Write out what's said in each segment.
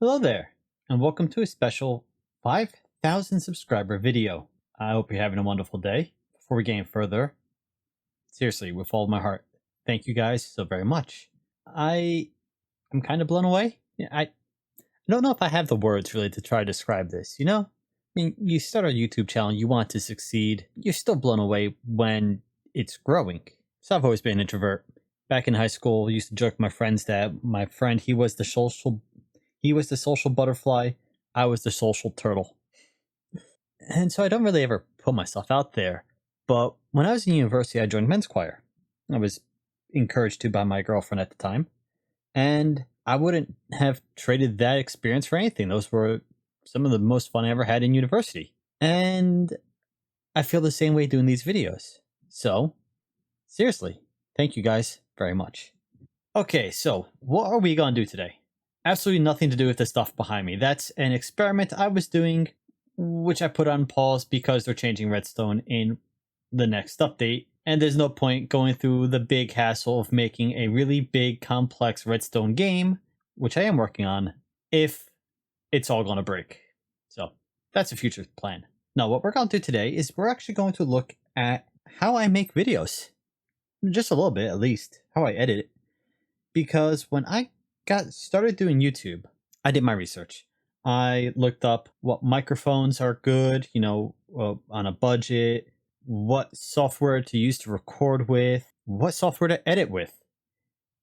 Hello there, and welcome to a special 5,000 subscriber video. I hope you're having a wonderful day. Before we get any further, seriously, with all my heart, thank you guys so very much. I am kind of blown away. I don't know if I have the words really to try to describe this, you know? I mean, you start a YouTube channel, you want to succeed, you're still blown away when it's growing. So I've always been an introvert. Back in high school, I used to joke with my friends that my friend, he was the social butterfly. I was the social turtle. And so I don't really ever put myself out there. But when I was in university, I joined men's choir. I was encouraged to by my girlfriend at the time. And I wouldn't have traded that experience for anything. Those were some of the most fun I ever had in university. And I feel the same way doing these videos. So, seriously, thank you guys very much. Okay, so what are we going to do today? Absolutely nothing to do with the stuff behind me. That's an experiment I was doing, which I put on pause because they're changing Redstone in the next update, and there's no point going through the big hassle of making a really big, complex Redstone game, which I am working on, if it's all going to break. So that's a future plan. Now, what we're going to do today is we're actually going to look at how I make videos. Just a little bit, at least, how I edit it. Because when I got started doing YouTube, I did my research. I looked up what microphones are good, on a budget, what software to use to record with, what software to edit with.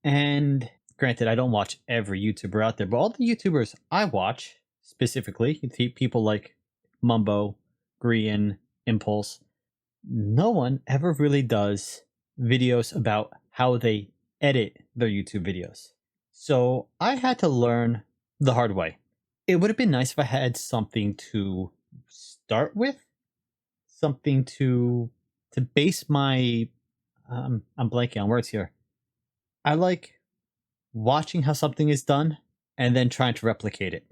And granted, I don't watch every YouTuber out there, but all the YouTubers I watch, specifically, people like Mumbo, Grian, Impulse, no one ever really does videos about how they edit their YouTube videos. So I had to learn the hard way. It would have been nice if I had something to start with, something to base my I'm blanking on words here. I like watching how something is done and then trying to replicate it.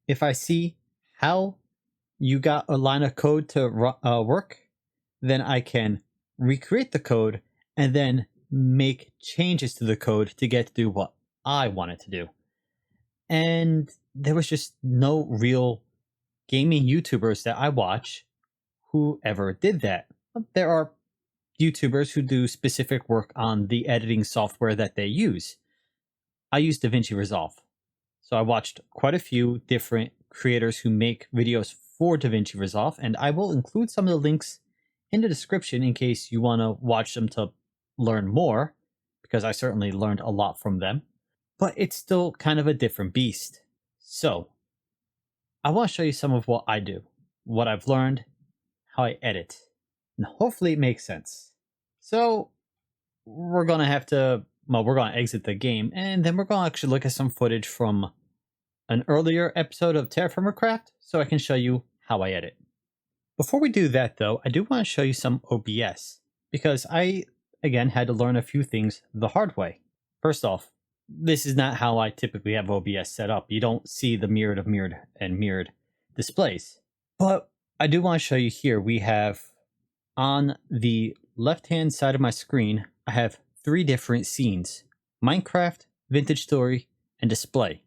If I see how you got a line of code to work, then I can recreate the code and then make changes to the code to get to do what I wanted to do. And there was just no real gaming YouTubers that I watch who ever did that. There are YouTubers who do specific work on the editing software that they use. I use DaVinci Resolve. So I watched quite a few different creators who make videos for DaVinci Resolve, and I will include some of the links in the description in case you want to watch them to learn more, because I certainly learned a lot from them. But it's still kind of a different beast. So, I want to show you some of what I do, what I've learned, how I edit, and hopefully it makes sense. So, we're going to exit the game, and then we're going to actually look at some footage from an earlier episode of Terraformercraft, so I can show you how I edit. Before we do that, though, I do want to show you some OBS, because I, again, had to learn a few things the hard way. First off, this is not how I typically have OBS set up. You don't see the mirrored displays. But I do want to show you here, we have on the left-hand side of my screen, I have 3 different scenes: Minecraft, Vintage Story, and Display.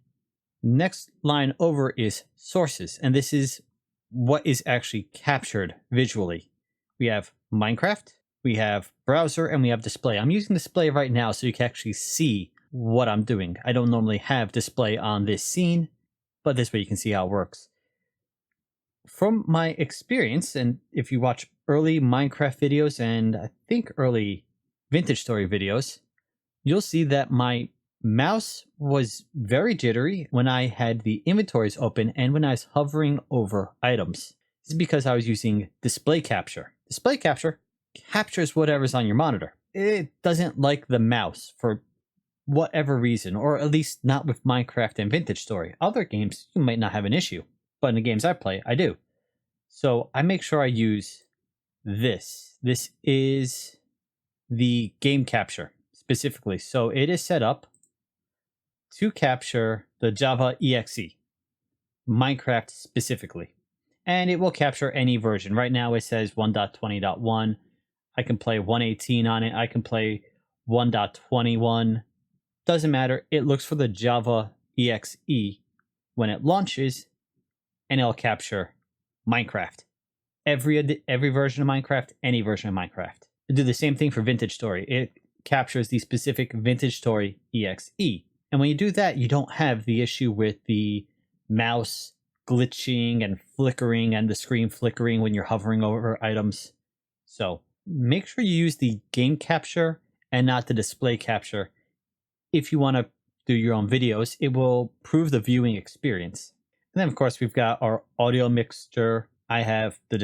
Next line over is Sources, and this is what is actually captured visually. We have Minecraft, we have Browser, and we have Display. I'm using Display right now so you can actually see what I'm doing. I don't normally have Display on this scene, but this way you can see how it works. From my experience, and if you watch early Minecraft videos and I think early Vintage Story videos, you'll see that my mouse was very jittery when I had the inventories open and when I was hovering over items. This is because I was using Display Capture. Display Capture captures whatever's on your monitor. It doesn't like the mouse for whatever reason, or at least not with Minecraft and Vintage Story. Other games, you might not have an issue, but in the games I play, I do. So I make sure I use this. This is the game capture specifically. So it is set up to capture the Java EXE, Minecraft specifically. And it will capture any version. Right now it says 1.20.1. I can play 1.18 on it. I can play 1.21. Doesn't matter. It looks for the Java EXE when it launches, and it'll capture Minecraft. Every version of Minecraft, any version of Minecraft. It'll do the same thing for Vintage Story. It captures the specific Vintage Story exe. And when you do that, you don't have the issue with the mouse glitching and flickering and the screen flickering when you're hovering over items. So make sure you use the game capture and not the display capture. If you want to do your own videos, it will improve the viewing experience. And then, of course, we've got our audio mixture. I have the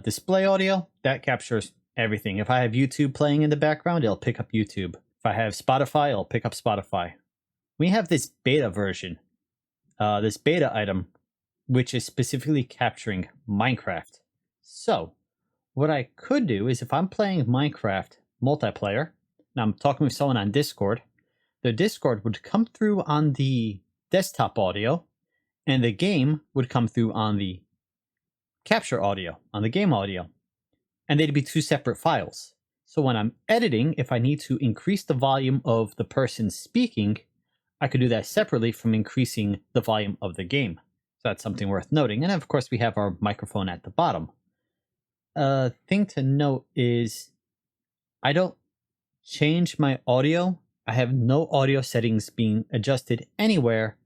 display audio. That captures everything. If I have YouTube playing in the background, it'll pick up YouTube. If I have Spotify, it'll pick up Spotify. We have this beta version, this beta item, which is specifically capturing Minecraft. So what I could do is if I'm playing Minecraft multiplayer, now I'm talking with someone on Discord, the Discord would come through on the desktop audio, and the game would come through on the capture audio, on the game audio. And they'd be two separate files. So when I'm editing, if I need to increase the volume of the person speaking, I could do that separately from increasing the volume of the game. So that's something worth noting. And of course, we have our microphone at the bottom. Thing to note is I don't change my audio. I have no audio settings being adjusted anywhere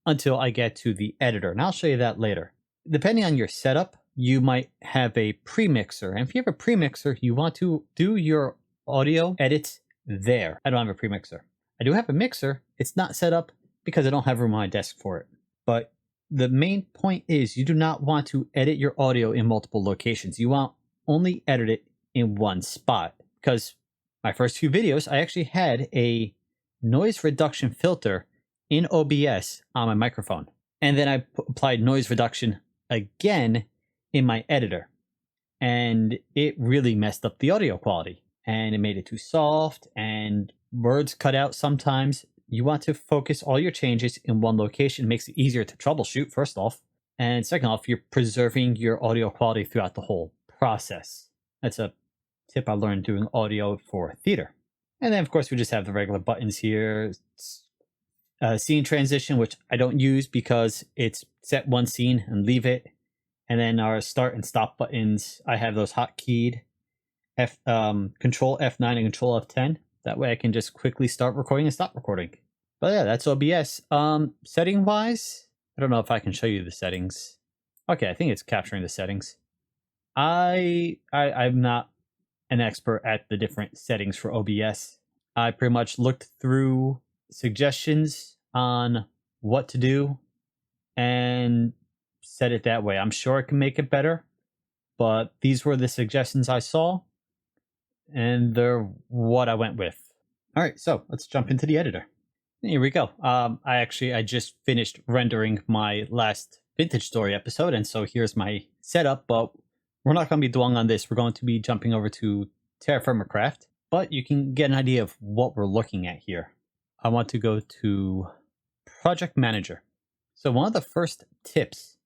until I get to the editor. And I'll show you that later. Depending on your setup, you might have a premixer. And if you have a premixer, you want to do your audio edits there. I don't have a premixer. I do have a mixer. It's not set up because I don't have room on my desk for it. But the main point is you do not want to edit your audio in multiple locations. You want only edit it in one spot. Because my first few videos, I actually had a noise reduction filter in OBS on my microphone. And then I applied noise reduction again in my editor. And it really messed up the audio quality. And it made it too soft and words cut out sometimes. You want to focus all your changes in one location. It makes it easier to troubleshoot, first off. And second off, you're preserving your audio quality throughout the whole process. That's a tip I learned doing audio for theater. And then, of course, we just have the regular buttons here. Scene transition, which I don't use because it's set one scene and leave it. And then our start and stop buttons, I have those hotkeyed. Control F9 and Control F10. That way I can just quickly start recording and stop recording. But yeah, that's OBS. Setting wise, I don't know if I can show you the settings. Okay, I think it's capturing the settings. I'm not an expert at the different settings for OBS. I pretty much looked through suggestions on what to do and set it that way. I'm sure I can make it better, but these were the suggestions I saw, and they're what I went with. All right, so let's jump into the editor. Here we go. I just finished rendering my last Vintage Story episode, and so here's my setup, but we're not going to be dwelling on this. We're going to be jumping over to Terraformacraft, but you can get an idea of what we're looking at here. I want to go to Project Manager. So one of the first tips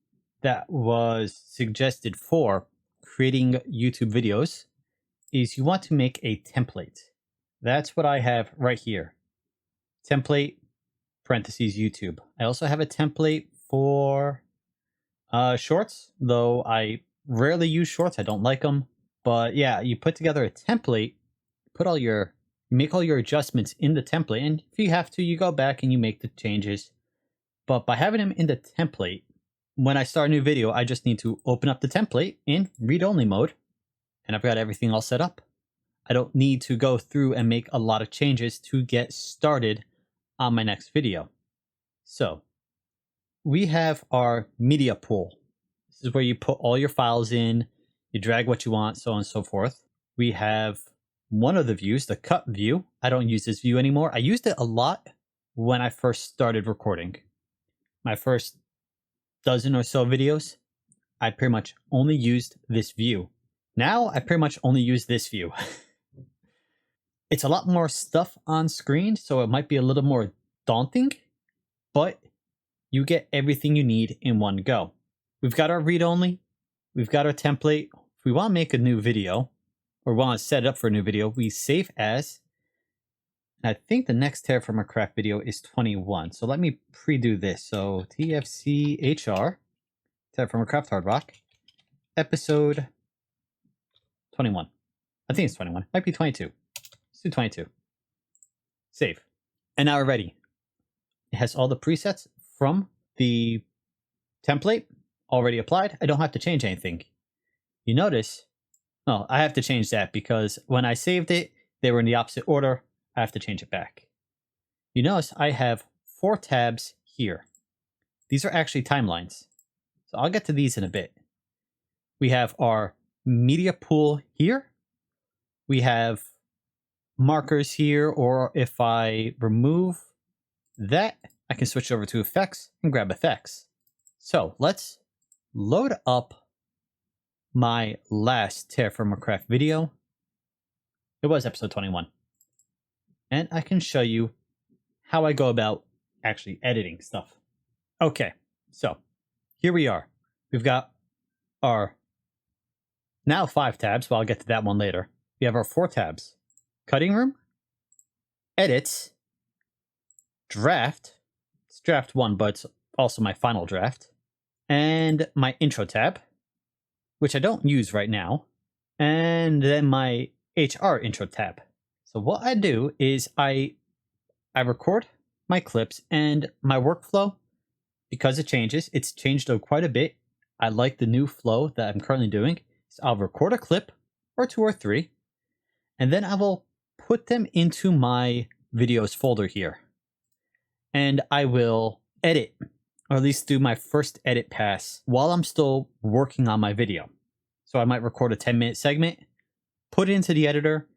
that was suggested for creating YouTube videos is you want to make a template. That's what I have right here. Template, parentheses, YouTube. I also have a template for shorts, though I rarely use shorts. I don't like them. But yeah, you put together a template, make all your adjustments in the template, and if you have to, you go back and you make the changes. But by having them in the template, when I start a new video, I just need to open up the template in read-only mode, and I've got everything all set up. I don't need to go through and make a lot of changes to get started on my next video. So we have our media pool. This is where you put all your files in, you drag what you want, so on and so forth. We have one of the views, the cut view. I don't use this view anymore. I used it a lot when I first started recording. My first dozen or so videos, I pretty much only used this view. Now I pretty much only use this view. It's a lot more stuff on screen, so it might be a little more daunting, but you get everything you need in one go. We've got our read-only, we've got our template. If we want to make a new video, or want to set it up for a new video, we save as, And I think the next Terraformer Craft video is 21. So let me pre-do this. So TFCHR, Terraformer Craft Hard Rock, episode 21. I think it's 21. Might be 22. Let's do 22. Save. And now we're ready. It has all the presets from the template already applied. I don't have to change anything. You notice, well, I have to change that because when I saved it, they were in the opposite order. I have to change it back. You notice I have 4 tabs here. These are actually timelines. So I'll get to these in a bit. We have our media pool here. We have markers here, or if I remove that, I can switch over to effects and grab effects. So let's load up my last Terraformer Craft video. It was episode 21. And I can show you how I go about actually editing stuff. Okay, so here we are. We've got our now 5 tabs, but I'll get to that one later. We have our 4 tabs. Cutting room, edits, draft. It's draft 1, but it's also my final draft. And my intro tab, which I don't use right now. And then my HR intro tab. So what I do is I record my clips, and my workflow, because it changes, it's changed quite a bit. I like the new flow that I'm currently doing. So I'll record a clip or 2 or 3, and then I will put them into my videos folder here. And I will edit, or at least do my first edit pass while I'm still working on my video. So I might record a 10-minute segment, put it into the editor,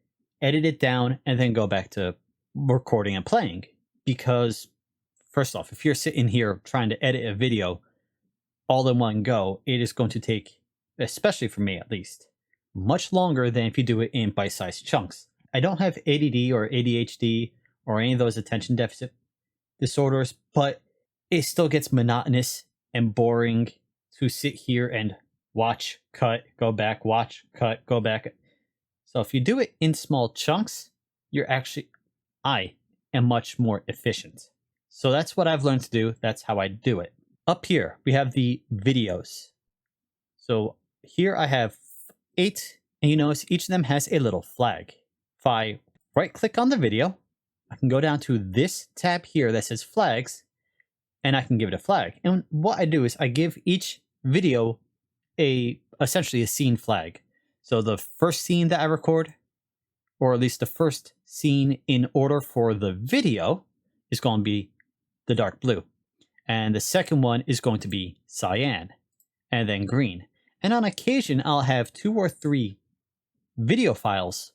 edit it down, and then go back to recording and playing. Because first off, if you're sitting here trying to edit a video all in one go, it is going to take, especially for me at least, much longer than if you do it in bite-sized chunks. I don't have ADD or ADHD or any of those attention deficit disorders, but it still gets monotonous and boring to sit here and watch, cut, go back, watch, cut, go back. So if you do it in small chunks, I am much more efficient. So that's what I've learned to do. That's how I do it. Up here, we have the videos. So here I have 8, and you notice each of them has a little flag. If I right click on the video, I can go down to this tab here that says flags, and I can give it a flag. And what I do is I give each video essentially a scene flag. So the first scene that I record, or at least the first scene in order for the video, is going to be the dark blue. And the second one is going to be cyan, and then green. And on occasion, I'll have 2 or 3 video files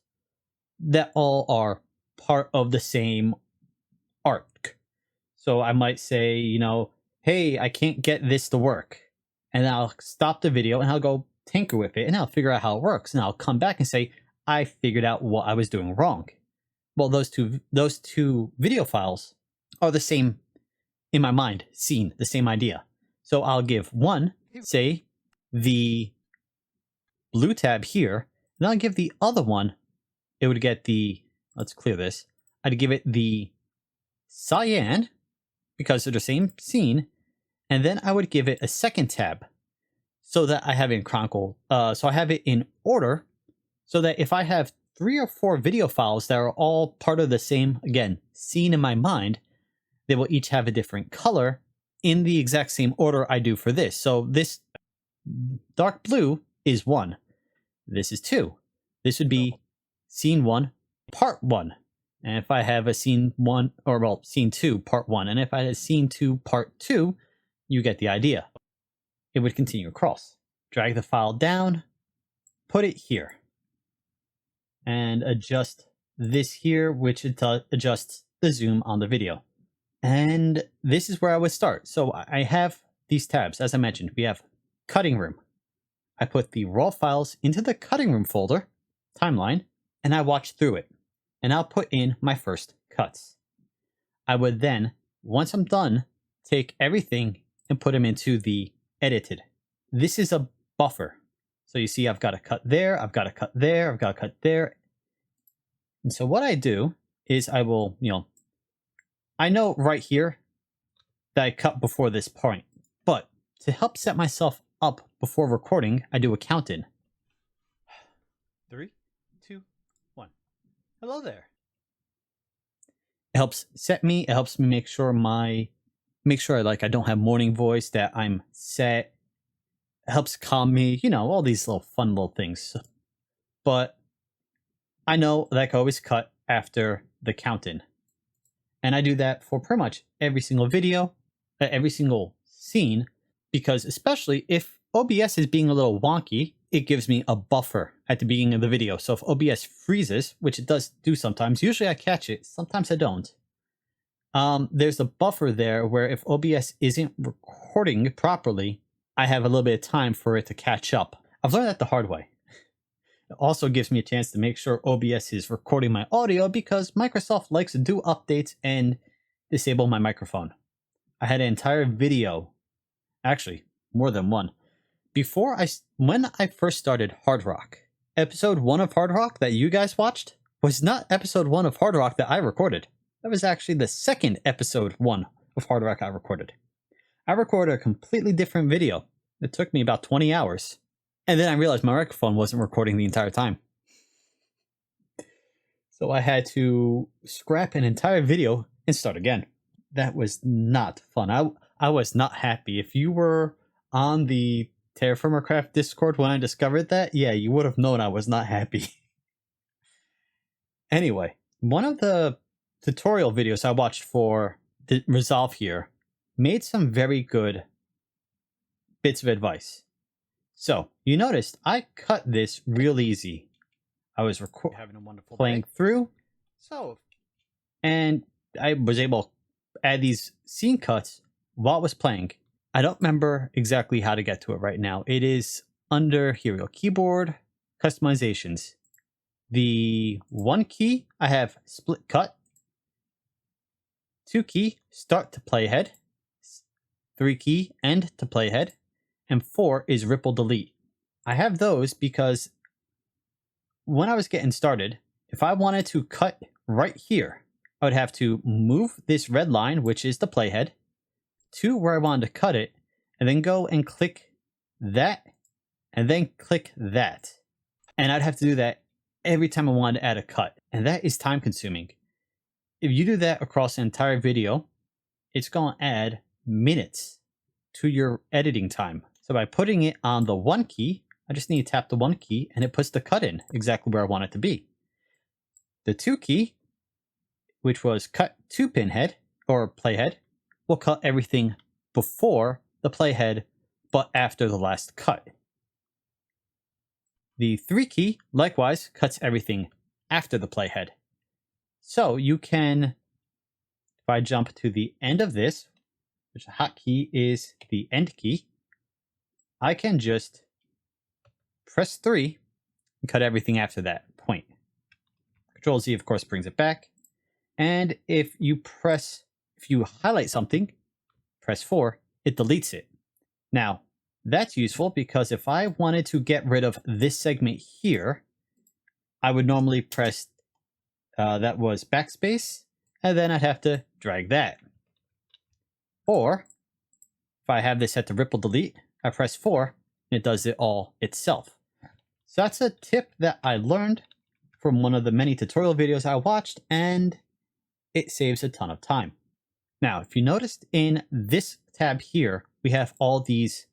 that all are part of the same arc. So I might say, hey, I can't get this to work. And I'll stop the video and I'll go tinker with it and I'll figure out how it works. And I'll come back and say, I figured out what I was doing wrong. Well, those two video files are the same in my mind, scene, the same idea. So I'll give one, say, the blue tab here, and I'll give the other one, it would get let's clear this, I'd give it the cyan, because they're the same scene, and then I would give it a second tab, so that I have it in chronicle, so I have it in order, so that if I have 3 or 4 video files that are all part of the same, again, scene in my mind, they will each have a different color in the exact same order I do for this. So this dark blue is 1. This is 2. This would be scene 1, part 1. And if I have a scene 1, or well, scene 2, part 1. And if I had scene 2, part 2, you get the idea. It would continue across. Drag the file down, put it here, and adjust this here, which adjusts the zoom on the video. And this is where I would start. So I have these tabs. As I mentioned, we have cutting room. I put the raw files into the cutting room folder, timeline, and I watch through it. And I'll put in my first cuts. I would then, once I'm done, take everything and put them into the edited. This is a buffer. So you see I've got a cut there, I've got a cut there, I've got a cut there. And so what I do is I will, I know right here that I cut before this point, but to help set myself up before recording, I do a count-in. 3, 2, 1. Hello there. It helps set me. It helps me make sure I don't have morning voice, that I'm set. It helps calm me, all these little fun little things. But I know that I can always cut after the count-in. And I do that for pretty much every single video, every single scene, because especially if OBS is being a little wonky, it gives me a buffer at the beginning of the video. So if OBS freezes, which it does do sometimes, usually I catch it, sometimes I don't. There's a buffer there where if OBS isn't recording properly, I have a little bit of time for it to catch up. I've learned that the hard way. It also gives me a chance to make sure OBS is recording my audio, because Microsoft likes to do updates and disable my microphone. I had an entire video, actually more than one, when I first started Hard Rock. Episode 1 of Hard Rock that you guys watched was not episode 1 of Hard Rock that I recorded. That was actually the second episode 1 of Hard Rock I recorded. I recorded a completely different video. It took me about 20 hours. And then I realized my microphone wasn't recording the entire time. So I had to scrap an entire video and start again. That was not fun. I was not happy. If you were on the Terraformercraft Discord when I discovered that, yeah, you would have known I was not happy. Anyway, one of the tutorial videos I watched for the Resolve here made some very good bits of advice. So you noticed I cut this real easy. I was having a wonderful playing through, and I was able to add these scene cuts while it was playing. I don't remember exactly how to get to it right now. It is under, here we go, keyboard customizations. The 1 key, I have split cut. 2 key, start to playhead. 3 key, end to playhead. And 4 is ripple delete. I have those because when I was getting started, if I wanted to cut right here, I would have to move this red line, which is the playhead, to where I wanted to cut it, and then go and click that, and then click that. And I'd have to do that every time I wanted to add a cut. And that is time consuming. If you do that across an entire video, it's going to add minutes to your editing time. So by putting it on the 1 key, I just need to tap the 1 key and it puts the cut in exactly where I want it to be. The 2 key, which was cut to pinhead or playhead, will cut everything before the playhead, but after the last cut. The 3 key, likewise, cuts everything after the playhead. So you can, if I jump to the end of this, which the hotkey is the end key, I can just press 3 and cut everything after that point. Control Z, of course, brings it back. And if you highlight something, press 4, it deletes it. Now, that's useful because if I wanted to get rid of this segment here, I would normally press, that was backspace, and then I'd have to drag that. Or, if I have this set to ripple delete, I press 4, and it does it all itself. So that's a tip that I learned from one of the many tutorial videos I watched, and it saves a ton of time. Now, if you noticed in this tab here, we have all these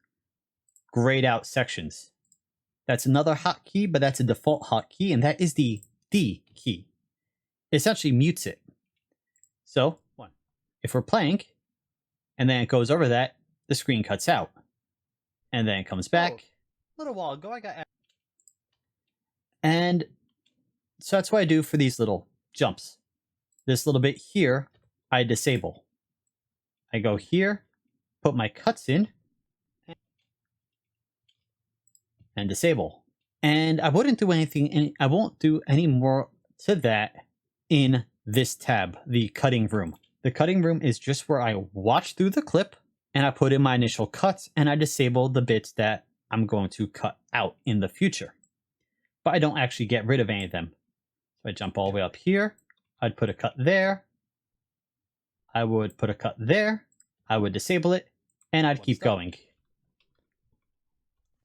grayed out sections. That's another hotkey, but that's a default hotkey, and that is the D key. It essentially mutes it. So, if we're playing, and then it goes over that, the screen cuts out. And then it comes back. A little while ago, I got... And so that's what I do for these little jumps. This little bit here, I disable. I go here, put my cuts in, and disable. And I wouldn't do anything, I won't do any more to that in this tab, the cutting room. The cutting room is just where I watch through the clip, and I put in my initial cuts, and I disable the bits that I'm going to cut out in the future. But I don't actually get rid of any of them. So I jump all the way up here, I'd put a cut there. I would put a cut there. I would disable it, and I'd keep going.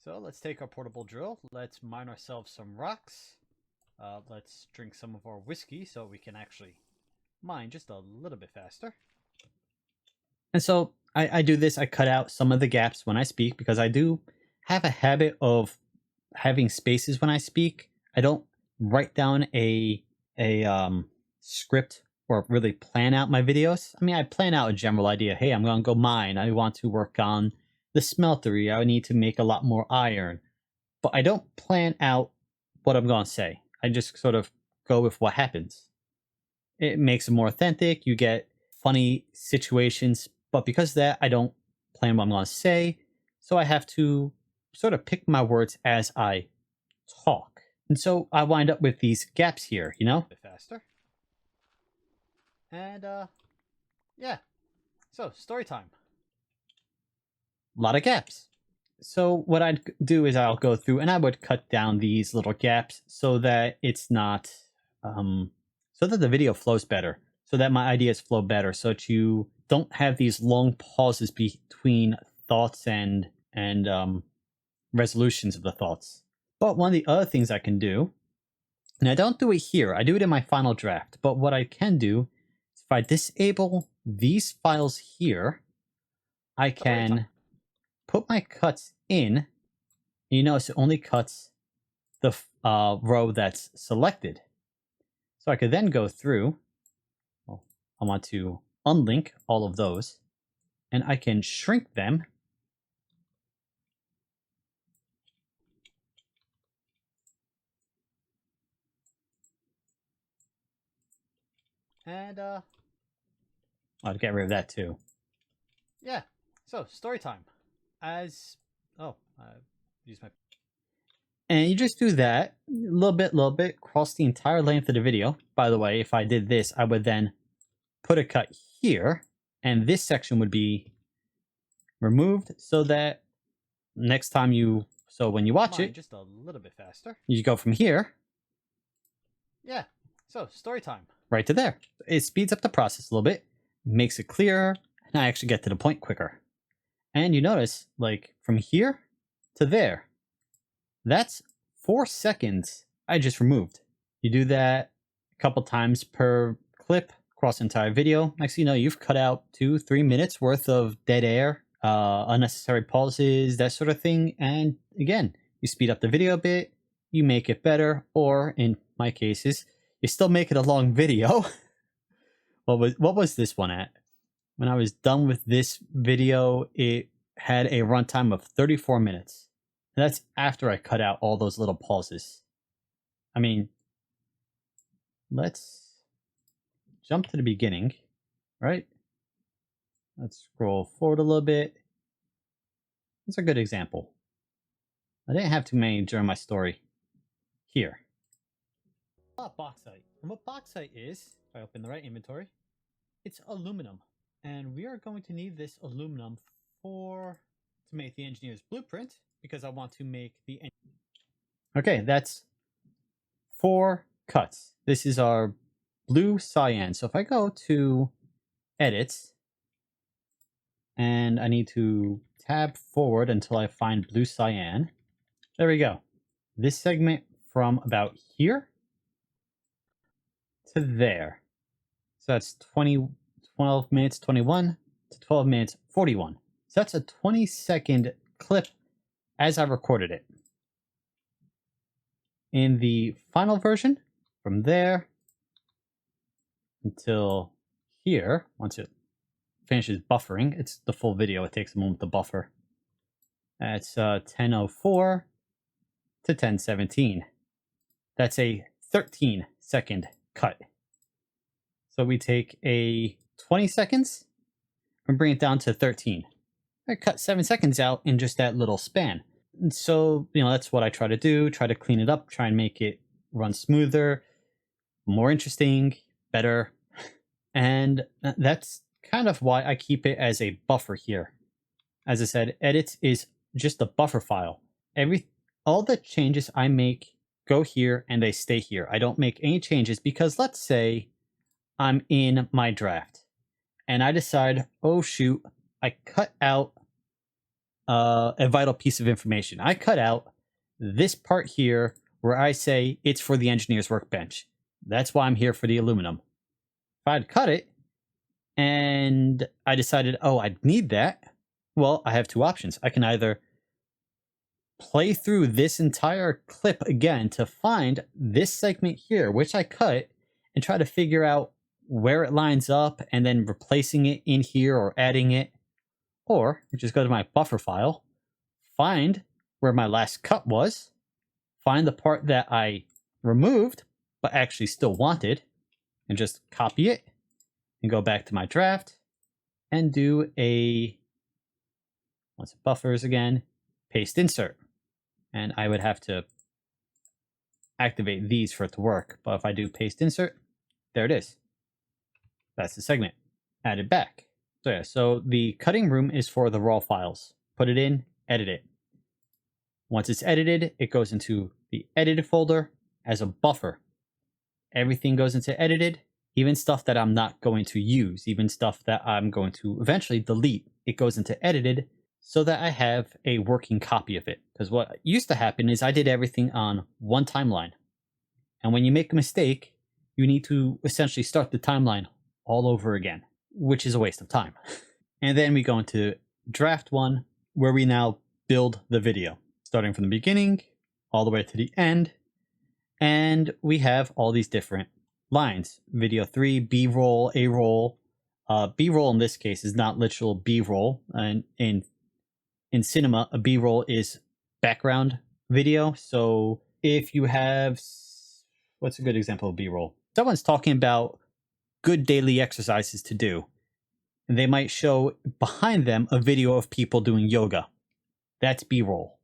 So let's take our portable drill. Let's mine ourselves some rocks. Let's drink some of our whiskey so we can actually mine just a little bit faster. And so I do this. I cut out some of the gaps when I speak because I do have a habit of having spaces when I speak. I don't write down a script or really plan out my videos. I mean, I plan out a general idea. Hey, I'm going to go mine. I want to work on the smeltery. I need to make a lot more iron. But I don't plan out what I'm going to say. I just sort of go with what happens. It makes it more authentic. You get funny situations. But because of that, I don't plan what I'm going to say. So I have to sort of pick my words as I talk. And so I wind up with these gaps here, you know? A bit faster. And, yeah. So, story time. A lot of gaps. So what I'd do is I'll go through and I would cut down these little gaps so that it's not, so that the video flows better, so that my ideas flow better, so that you don't have these long pauses between thoughts and resolutions of the thoughts. But one of the other things I can do, and I don't do it here, I do it in my final draft, but what I can do is if I disable these files here, I can put my cuts in. You notice it only cuts the row that's selected. So I could then go through, well, I want to unlink all of those, and I can shrink them. And I'll get rid of that too. Yeah, so story time. Use my... And you just do that, a little bit, across the entire length of the video. By the way, if I did this, I would then put a cut here, and this section would be removed so that next time when you watch it, just a little bit faster, you go from here. Yeah, so story time. Right to there. It speeds up the process a little bit, makes it clearer, and I actually get to the point quicker. And you notice, like, from here to there, that's 4 seconds I just removed. You do that a couple times per clip across the entire video. Next thing you know, you've cut out 2-3 minutes worth of dead air, unnecessary pauses, that sort of thing. And again, you speed up the video a bit, you make it better, or in my cases, you still make it a long video. What was this one at? When I was done with this video, it had a runtime of 34 minutes. And that's after I cut out all those little pauses. I mean, let's jump to the beginning, right? Let's scroll forward a little bit. That's a good example. I didn't have too many during my story. Here. Bauxite. And what bauxite is, if I open the right inventory, it's aluminum. And we are going to need this aluminum to make the engineer's blueprint, because I want to make the... Okay, that's 4 cuts. This is our blue cyan. So if I go to edit, and I need to tab forward until I find blue cyan. There we go. This segment from about here to there. So that's 12 minutes 21 to 12 minutes 41. So that's a 20-second clip as I recorded it. In the final version, from there until here, once it finishes buffering, it's the full video, it takes a moment to buffer. That's 10:04 to 10:17. That's a 13-second cut. So we take a 20 seconds and bring it down to 13. I cut 7 seconds out in just that little span. And so, that's what I try to do. Try to clean it up, try and make it run smoother, more interesting, better. And that's kind of why I keep it as a buffer here. As I said, edits is just a buffer file. All the changes I make go here and they stay here. I don't make any changes because let's say I'm in my draft and I decide, oh shoot, I cut out a vital piece of information. I cut out this part here where I say it's for the engineer's workbench. That's why I'm here for the aluminum. If I'd cut it and I decided, oh, I need that, well, I have two options. I can either play through this entire clip again to find this segment here, which I cut, and try to figure out where it lines up and then replacing it in here or adding it. Or just go to my buffer file, find where my last cut was, find the part that I removed but actually still wanted, and just copy it and go back to my draft and do a, once it buffers again, paste insert. And I would have to activate these for it to work. But if I do paste insert, there it is. That's the segment. Add it back. So yeah, so the cutting room is for the raw files. Put it in, edit it. Once it's edited, it goes into the edited folder as a buffer. Everything goes into edited, even stuff that I'm not going to use, even stuff that I'm going to eventually delete. It goes into edited so that I have a working copy of it. Because what used to happen is I did everything on one timeline. And when you make a mistake, you need to essentially start the timeline all over again, which is a waste of time. And then we go into draft one, where we now build the video, starting from the beginning all the way to the end. And we have all these different lines. Video 3, B-roll, A-roll. B-roll in this case is not literal B-roll. And in cinema, a B-roll is background video. So if you have, what's a good example of B-roll? Someone's talking about good daily exercises to do, and they might show behind them a video of people doing yoga. That's B-roll.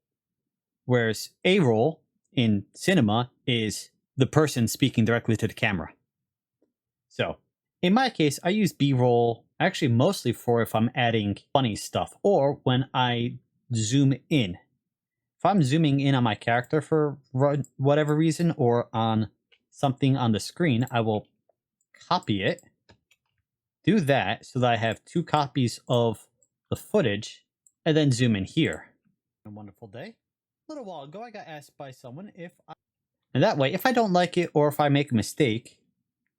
Whereas A-roll in cinema is the person speaking directly to the camera. So in my case, I use B-roll actually mostly for if I'm adding funny stuff or when I zoom in. If I'm zooming in on my character for whatever reason or on something on the screen, I will copy it, do that so that I have two copies of the footage, and then zoom in here. A wonderful day. A little while ago, I got asked by someone and that way, if I don't like it or if I make a mistake,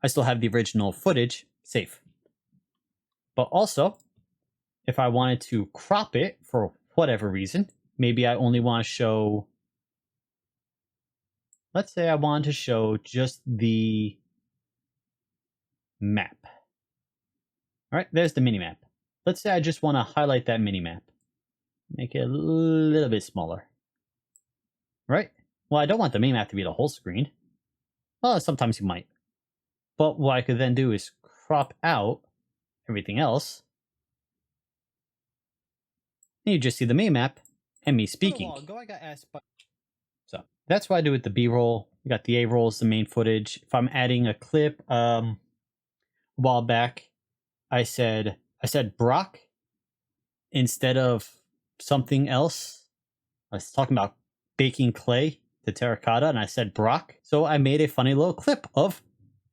I still have the original footage safe. But also, if I wanted to crop it for whatever reason, maybe I only want to show, let's say I wanted to show just the map. All right, there's the mini map. Let's say I just want to highlight that mini map. Make it a little bit smaller. Right? Well, I don't want the mini map to be the whole screen. Well, sometimes you might. But what I could then do is crop out everything else. And you just see the mini map and me speaking. A while ago, I got asked by... So that's what I do with the B-roll. We got the A-rolls, the main footage. If I'm adding a clip, a while back, I said Brock instead of something else. I was talking about baking clay to terracotta, and I said Brock. So I made a funny little clip of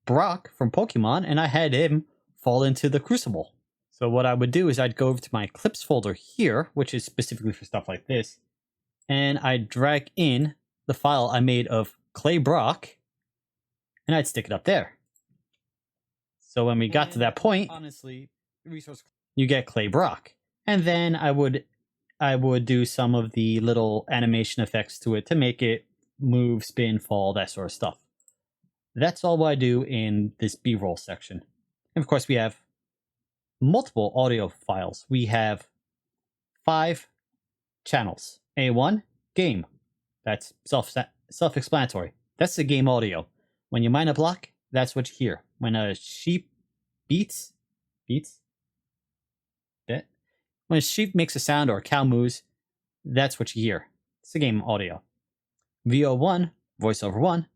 Brock from Pokemon, and I had him fall into the crucible. So what I would do is I'd go over to my clips folder here, which is specifically for stuff like this, and I'd drag in the file I made of Clay Brock, and I'd stick it up there. So when we got to that point, honestly, you get Clay Brock. And then I would do some of the little animation effects to it to make it move, spin, fall, that sort of stuff. That's all I do in this B-roll section. And of course, we have multiple audio files. We have 5 channels. A1, game. That's self-explanatory. That's the game audio. When you mine a block, that's what you hear. When a sheep beats, when a sheep makes a sound or a cow moves, that's what you hear. It's the game audio. VO1, voiceover 1,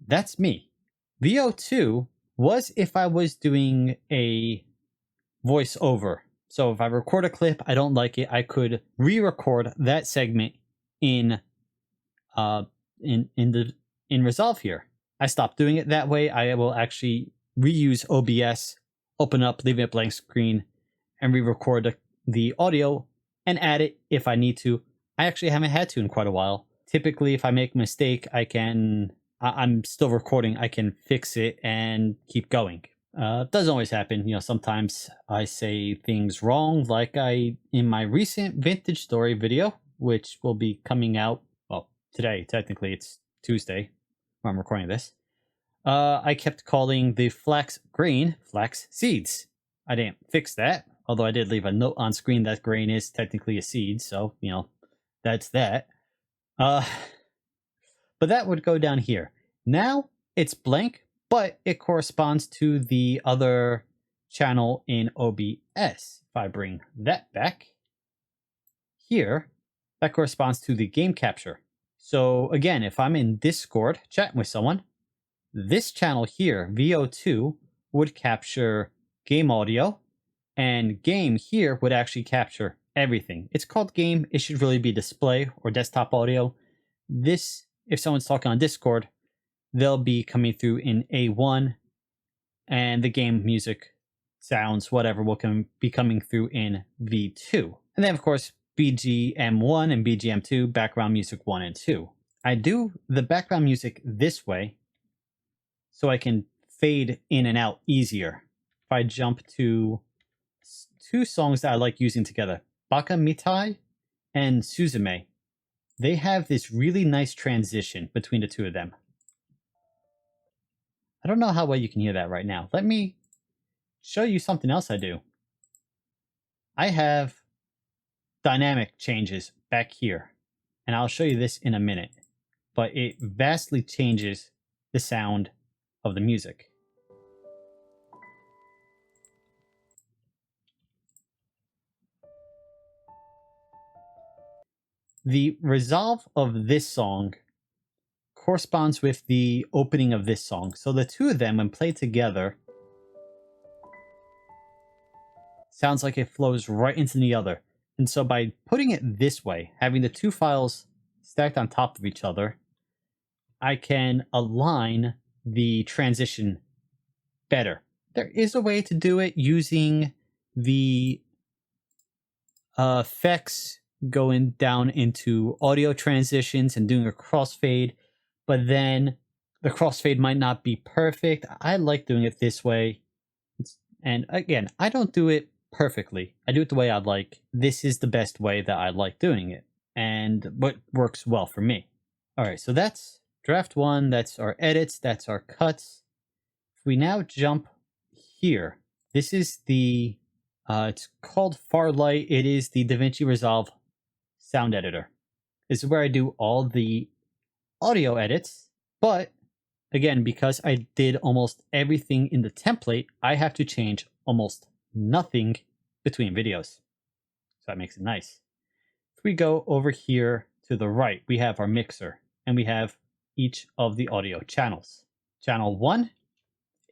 that's me. VO2 was if I was doing a voiceover. So if I record a clip, I don't like it, I could re-record that segment in Resolve here. I stopped doing it that way. I will actually reuse OBS, open up, leave it a blank screen, and re-record the audio and add it if I need to. I actually haven't had to in quite a while. Typically, if I make a mistake, I'm still recording, I can fix it and keep going. Doesn't always happen. Sometimes I say things wrong, like in my recent vintage story video, which will be coming out, well, today. Technically, it's Tuesday when I'm recording this. I kept calling the flax grain flax seeds. I didn't fix that, although I did leave a note on screen that grain is technically a seed, so, that's that. But that would go down here. Now it's blank, but it corresponds to the other channel in OBS. If I bring that back here, that corresponds to the game capture. So again, if I'm in Discord chatting with someone, this channel here, VO2, would capture game audio, and game here would actually capture everything. It's called game. It should really be display or desktop audio. This, if someone's talking on Discord, they'll be coming through in A1, and the game music, sounds, whatever, will be coming through in V2. And then, of course, BGM1 and BGM2, background music 1 and 2. I do the background music this way so I can fade in and out easier. If I jump to two songs that I like using together, Baka Mitai and Suzume, they have this really nice transition between the two of them. I don't know how well you can hear that right now. Let me show you something else I do. I have dynamic changes back here, and I'll show you this in a minute, but it vastly changes the sound of the music. The resolve of this song corresponds with the opening of this song. So the two of them, when played together, sounds like it flows right into the other. And so by putting it this way, having the two files stacked on top of each other, I can align the transition better. There is a way to do it using the effects going down into audio transitions and doing a crossfade, but then the crossfade might not be perfect. I like doing it this way. And again, I don't do it perfectly. I do it the way I'd like. This is the best way that I like doing it, and what works well for me. All right, so that's draft one. That's our edits. That's our cuts. If we now jump here, this is the, it's called Farlight. It is the DaVinci Resolve sound editor. This is where I do all the audio edits, but again, because I did almost everything in the template, I have to change almost nothing between videos. So that makes it nice. If we go over here to the right, we have our mixer, and we have each of the audio channels. Channel 1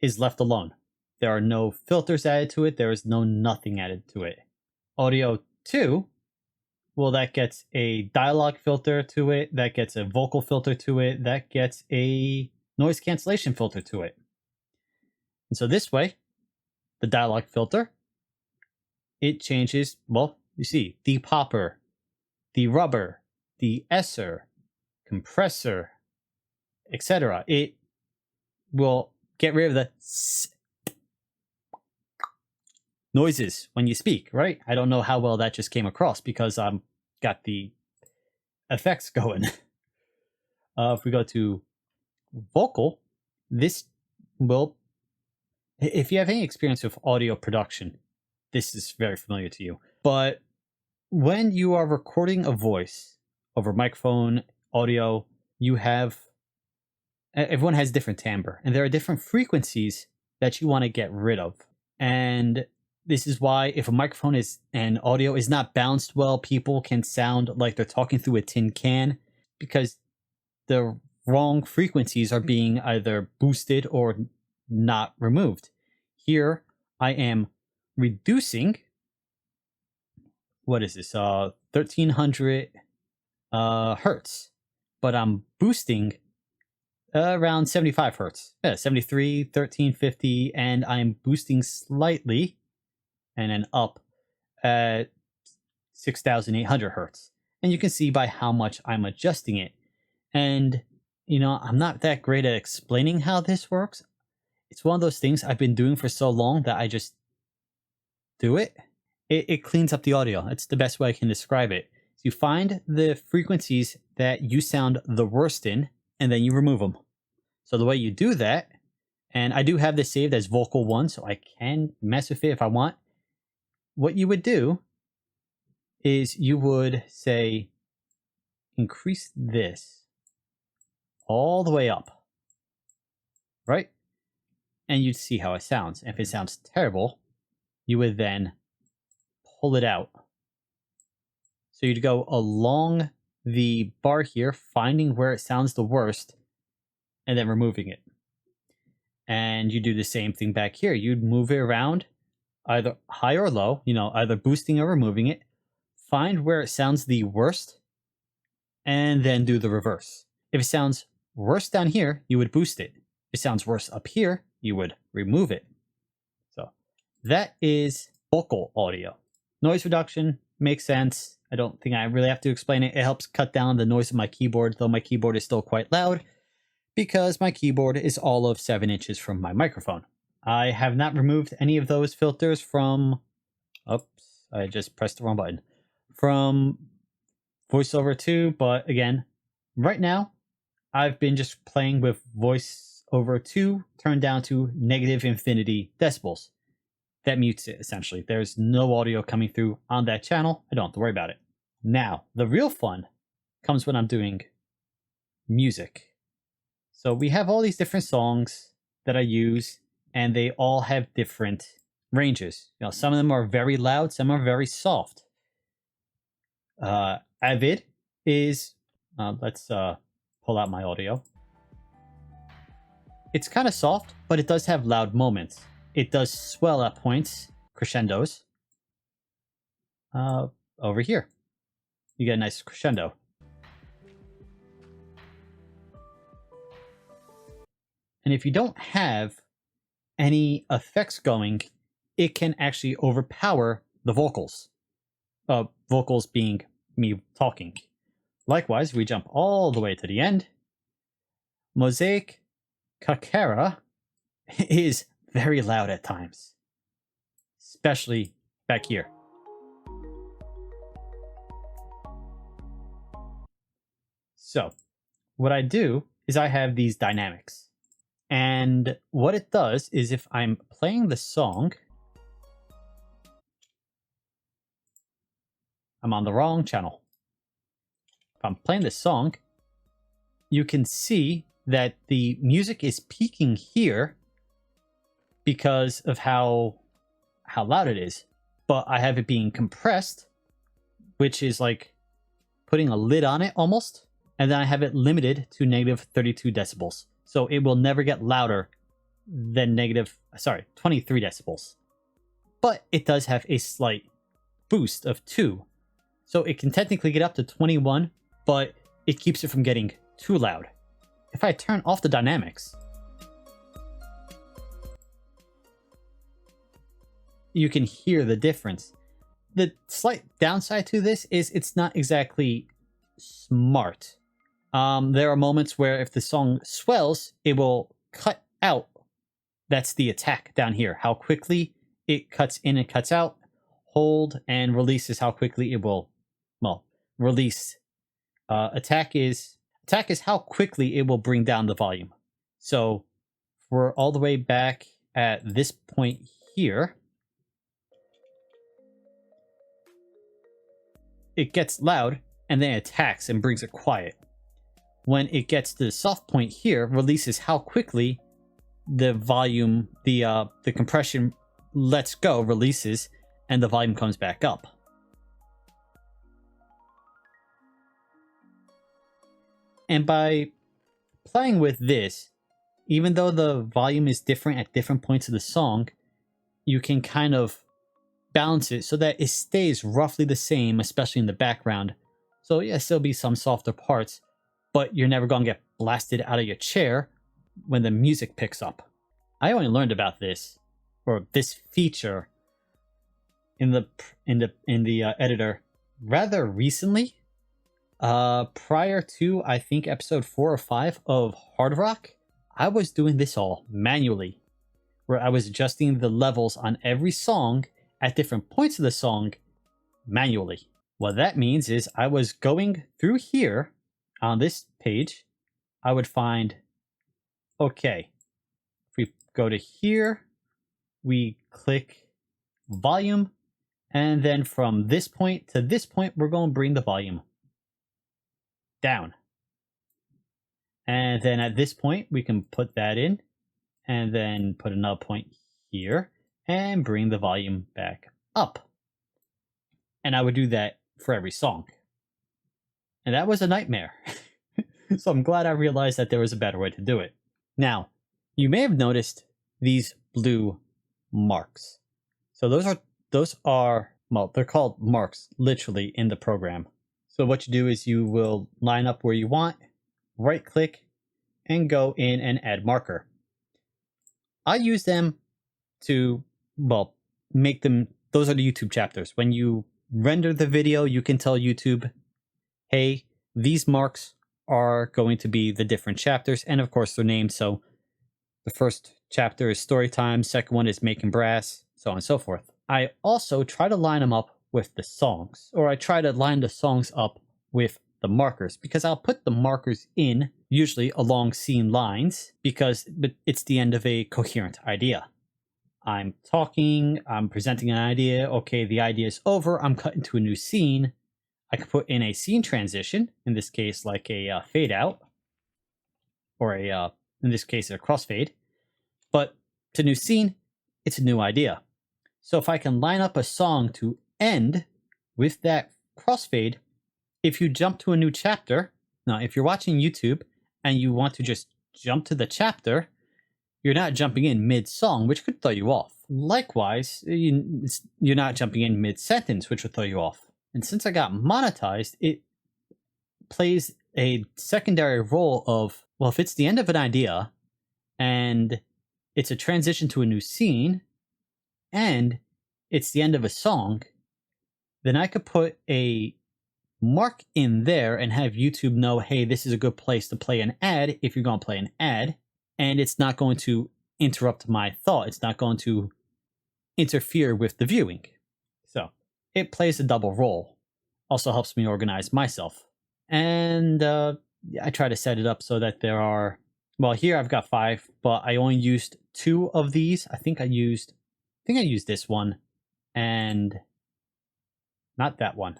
is left alone. There are no filters added to it. There is no nothing added to it. Audio 2, well, that gets a dialogue filter to it. That gets a vocal filter to it. That gets a noise cancellation filter to it. And so this way, the dialogue filter, it changes, well, you see, the popper, the rubber, the esser, compressor, etc. It will get rid of the noises when you speak, right? I don't know how well that just came across because I've got the effects going. If we go to vocal, this will, if you have any experience with audio production, this is very familiar to you. But when you are recording a voice over microphone, audio, you have, everyone has different timbre, and there are different frequencies that you want to get rid of. And this is why if a microphone is and audio is not balanced well, people can sound like they're talking through a tin can because the wrong frequencies are being either boosted or not removed. Here I am reducing, what is this, 1300 hertz, but I'm boosting around 75 hertz. Yeah, 73, 1350, and I'm boosting slightly and then up at 6800 hertz. And you can see by how much I'm adjusting it. And, I'm not that great at explaining how this works. It's one of those things I've been doing for so long that I just do it. It cleans up the audio. It's the best way I can describe it. So you find the frequencies that you sound the worst in, and then you remove them. So the way you do that, and I do have this saved as vocal 1, so I can mess with it if I want. What you would do is you would say, increase this all the way up, right? And you'd see how it sounds. If it sounds terrible, you would then pull it out. So you'd go along the bar here, finding where it sounds the worst, and then removing it. And you do the same thing back here. You'd move it around, either high or low, either boosting or removing it. Find where it sounds the worst, and then do the reverse. If it sounds worse down here, you would boost it. If it sounds worse up here, you would remove it. So that is vocal audio. Noise reduction makes sense. I don't think I really have to explain it. It helps cut down the noise of my keyboard, though my keyboard is still quite loud because my keyboard is all of 7 inches from my microphone. I have not removed any of those filters from... Oops, I just pressed the wrong button. From VoiceOver 2, but again, right now, I've been just playing with VoiceOver 2 turned down to negative infinity decibels. That mutes it, essentially. There's no audio coming through on that channel. I don't have to worry about it. Now, the real fun comes when I'm doing music. So we have all these different songs that I use, and they all have different ranges. Some of them are very loud, some are very soft. Avid is... let's pull out my audio. It's kind of soft, but it does have loud moments. It does swell at points, crescendos. Over here, you get a nice crescendo. And if you don't have any effects going, it can actually overpower the vocals. Vocals being me talking. Likewise, we jump all the way to the end. Mosaic Kakara is very loud at times, especially back here. So what I do is I have these dynamics, and what it does is if I'm playing the song, I'm on the wrong channel. If I'm playing this song, you can see that the music is peaking here because of how loud it is. But I have it being compressed, which is like putting a lid on it almost. And then I have it limited to negative 32 decibels. So it will never get louder than 23 decibels. But it does have a slight boost of 2. So it can technically get up to 21, but it keeps it from getting too loud. If I turn off the dynamics, you can hear the difference. The slight downside to this is it's not exactly smart. There are moments where if the song swells, it will cut out. That's the attack down here. How quickly it cuts in and cuts out. Hold and release is how quickly it will, release. Attack is how quickly it will bring down the volume. So we're all the way back at this point here. It gets loud and then attacks and brings it quiet. When it gets to the soft point here, releases how quickly the volume, the compression lets go, releases, and the volume comes back up. And by playing with this, even though the volume is different at different points of the song, you can kind of balance it so that it stays roughly the same, especially in the background. So yes, there'll be some softer parts, but you're never going to get blasted out of your chair when the music picks up. I only learned about this, or this feature, in the editor rather recently. Prior to, I think, episode 4 or 5 of Hard Rock, I was doing this all manually, where I was adjusting the levels on every song at different points of the song manually. What that means is I was going through here on this page. I would find, okay, if we go to here, we click volume, and then from this point to this point, we're going to bring the volume down. And then at this point, we can put that in, and then put another point here, and bring the volume back up. And I would do that for every song. And that was a nightmare. So I'm glad I realized that there was a better way to do it. Now, you may have noticed these blue marks. So those are, well, they're called marks literally in the program. So what you do is you will line up where you want, right click, and go in and add marker. I use them to, well, make them, those are the YouTube chapters. When you render the video, you can tell YouTube, hey, these marks are going to be the different chapters, and of course they're named. So the first chapter is story time, second one is making brass, so on and so forth. I also try to line them up with the songs, or I try to line the songs up with the markers, because I'll put the markers in usually along scene lines, because it's the end of a coherent idea. I'm talking, I'm presenting an idea, okay, the idea is over, I'm cutting to a new scene. I could put in a scene transition, in this case like a fade out, or in this case a crossfade, but to new scene, it's a new idea. So if I can line up a song to end with that crossfade, if you jump to a new chapter, now if you're watching YouTube and you want to just jump to the chapter, you're not jumping in mid-song, which could throw you off. Likewise, you're not jumping in mid-sentence, which would throw you off. And since I got monetized, it plays a secondary role of, well, if it's the end of an idea and it's a transition to a new scene and it's the end of a song, then I could put a mark in there and have YouTube know, hey, this is a good place to play an ad if you're going to play an ad, and it's not going to interrupt my thought. It's not going to interfere with the viewing. So it plays a double role. Also helps me organize myself. And I try to set it up so that there are, well, here I've got 5, but I only used 2 of these. I think I used this one, and not that one.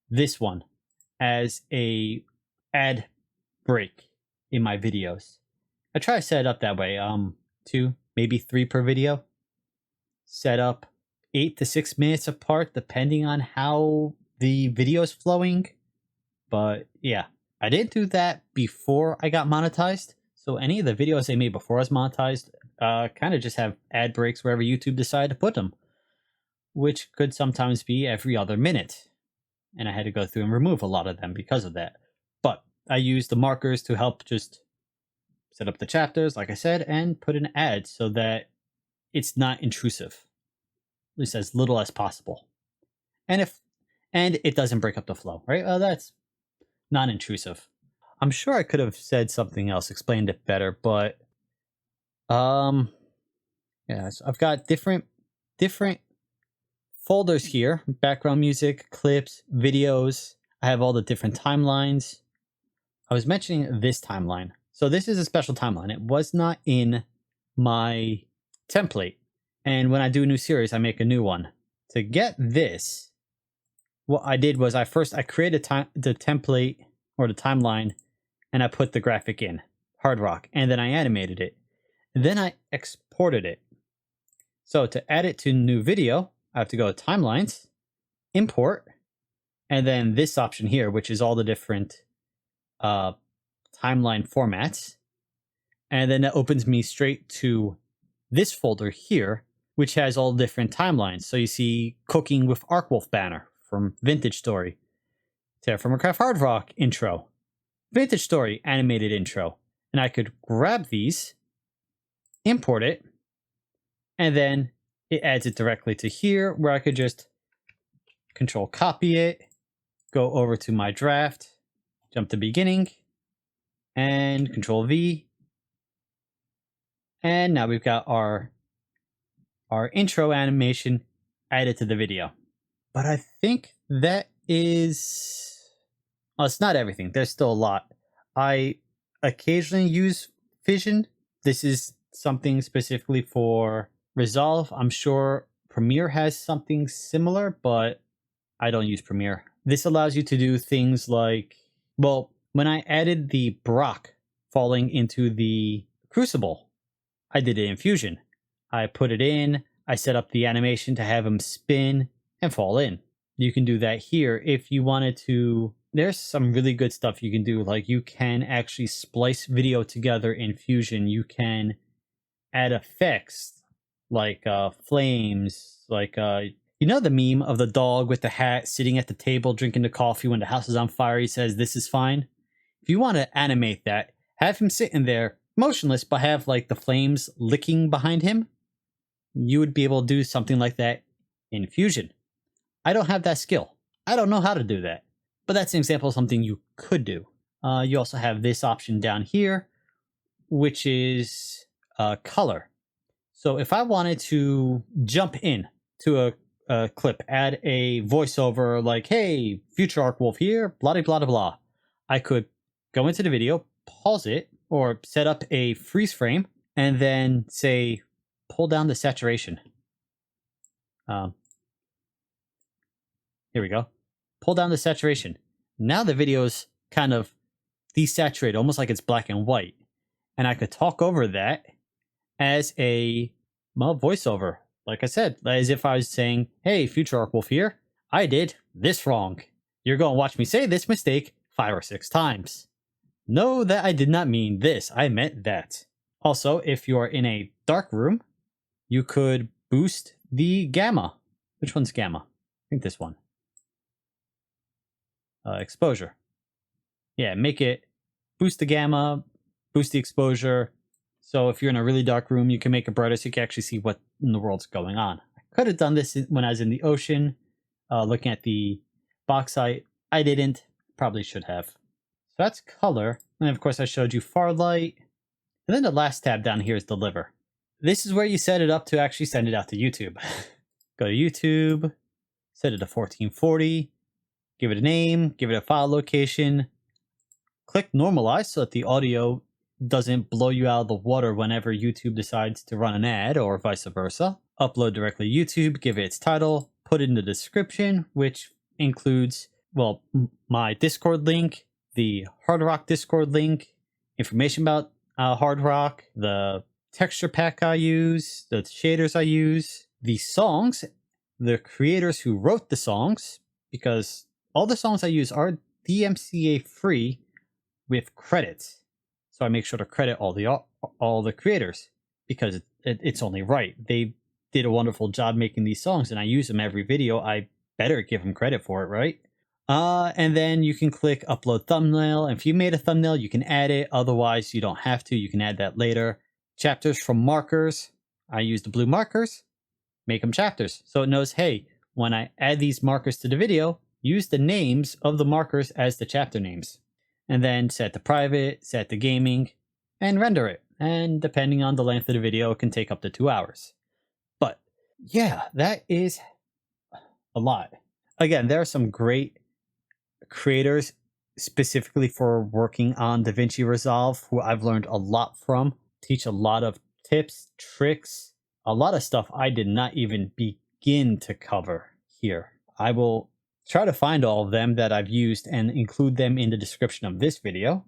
This one as a ad break in my videos. I try to set it up that way. 2, maybe 3 per video. Set up 8 to 6 minutes apart, depending on how the video is flowing. But yeah, I didn't do that before I got monetized. So any of the videos I made before I was monetized kind of just have ad breaks wherever YouTube decided to put them, which could sometimes be every other minute. And I had to go through and remove a lot of them because of that. But I used the markers to help just set up the chapters, like I said, and put in ads so that it's not intrusive, at least as little as possible. And it doesn't break up the flow, right? That's non-intrusive. I'm sure I could have said something else, explained it better, but yeah, so I've got different folders here: background music, clips, videos. I have all the different timelines. I was mentioning this timeline. So this is a special timeline. It was not in my template. And when I do a new series, I make a new one. To get this, what I did was I created the template or the timeline, and I put the graphic in, Hard Rock, and then I animated it. And then I exported it. So to add it to new video, I have to go to Timelines, Import, and then this option here, which is all the different timeline formats. And then it opens me straight to this folder here, which has all different timelines. So you see Cooking with Arkwolf banner from Vintage Story, Terraform Craft Hard Rock intro, Vintage Story animated intro. And I could grab these, import it, and then it adds it directly to here where I could just control copy it, go over to my draft, jump to beginning, and control V. And now we've got our intro animation added to the video. But I think that is... well, it's not everything. There's still a lot. I occasionally use Vision. This is something specifically for Resolve. I'm sure Premiere has something similar, but I don't use Premiere. This allows you to do things like, well, when I added the Brock falling into the Crucible, I did it in Fusion. I put it in, I set up the animation to have him spin and fall in. You can do that here if you wanted to. There's some really good stuff you can do. Like you can actually splice video together in Fusion. You can add effects like flames, like you know the meme of the dog with the hat sitting at the table drinking the coffee when the house is on fire. He says, "This is fine." If you want to animate that, have him sitting there motionless, but have like the flames licking behind him. You would be able to do something like that in Fusion. I don't have that skill. I don't know how to do that. But that's an example of something you could do. You also have this option down here, which is color. So if I wanted to jump in to a clip, add a voiceover like, "Hey, future Arc Wolf here, blah, blah, blah, blah," I could go into the video, pause it, or set up a freeze frame, and then say, pull down the saturation. Here we go. Pull down the saturation. Now the video's kind of desaturated, almost like it's black and white. And I could talk over that as a voiceover. Like I said, as if I was saying, "Hey, future Arc Wolf here. I did this wrong. You're going to watch me say this mistake 5 or 6 times. Know that I did not mean this. I meant that." Also, if you are in a dark room, you could boost the gamma. Which one's gamma? I think this one. Exposure. Yeah, make it boost the gamma, boost the exposure. So if you're in a really dark room, you can make it brighter so you can actually see what in the world's going on. I could have done this when I was in the ocean, looking at the bauxite. I didn't. Probably should have. So that's color. And of course I showed you far light. And then the last tab down here is deliver. This is where you set it up to actually send it out to YouTube. Go to YouTube, set it to 1440, give it a name, give it a file location, click normalize so that the audio doesn't blow you out of the water whenever YouTube decides to run an ad or vice versa. Upload directly to YouTube, give it its title, put it in the description, which includes, well, my Discord link, the Hard Rock Discord link, information about Hard Rock, the texture pack I use, the shaders I use, the songs, the creators who wrote the songs, because all the songs I use are DMCA free with credits. So I make sure to credit all the creators because it's only right. They did a wonderful job making these songs and I use them every video. I better give them credit for it, right? And then you can click upload thumbnail. If you made a thumbnail, you can add it. Otherwise, you don't have to. You can add that later. Chapters from markers. I use the blue markers. Make them chapters. So it knows, hey, when I add these markers to the video, use the names of the markers as the chapter names. And then set to private, set to gaming, and render it. And depending on the length of the video, it can take up to 2 hours. But yeah, that is a lot. Again, there are some great creators specifically for working on DaVinci Resolve who I've learned a lot from. Teach a lot of tips, tricks, a lot of stuff I did not even begin to cover here. I will try to find all of them that I've used and include them in the description of this video.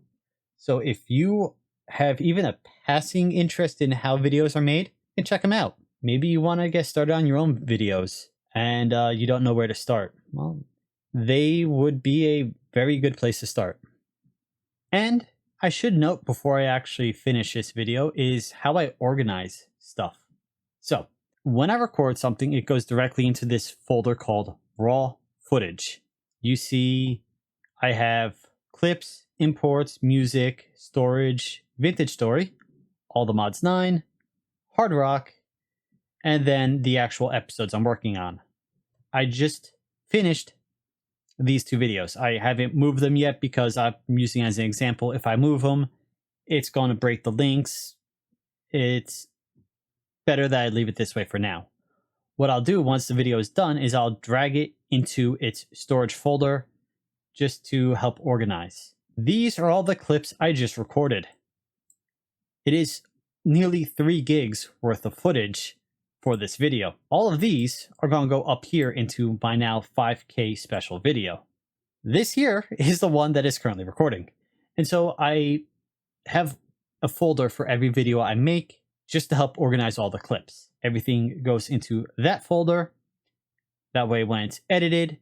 So if you have even a passing interest in how videos are made, you can check them out. Maybe you want to get started on your own videos and you don't know where to start. Well, they would be a very good place to start. And I should note before I actually finish this video is how I organize stuff. So when I record something, it goes directly into this folder called raw footage. You see I have clips, imports, music, storage, vintage story, all the mods 9, hard rock, and then the actual episodes I'm working on. I just finished these 2 videos. I haven't moved them yet because I'm using as an example. If I move them, it's going to break the links. It's better that I leave it this way for now. What I'll do once the video is done is I'll drag it into its storage folder just to help organize. These are all the clips I just recorded. It is nearly 3 gigs worth of footage for this video. All of these are going to go up here into my now 5K special video. This here is the one that is currently recording. And so I have a folder for every video I make just to help organize all the clips. Everything goes into that folder. That way when it's edited,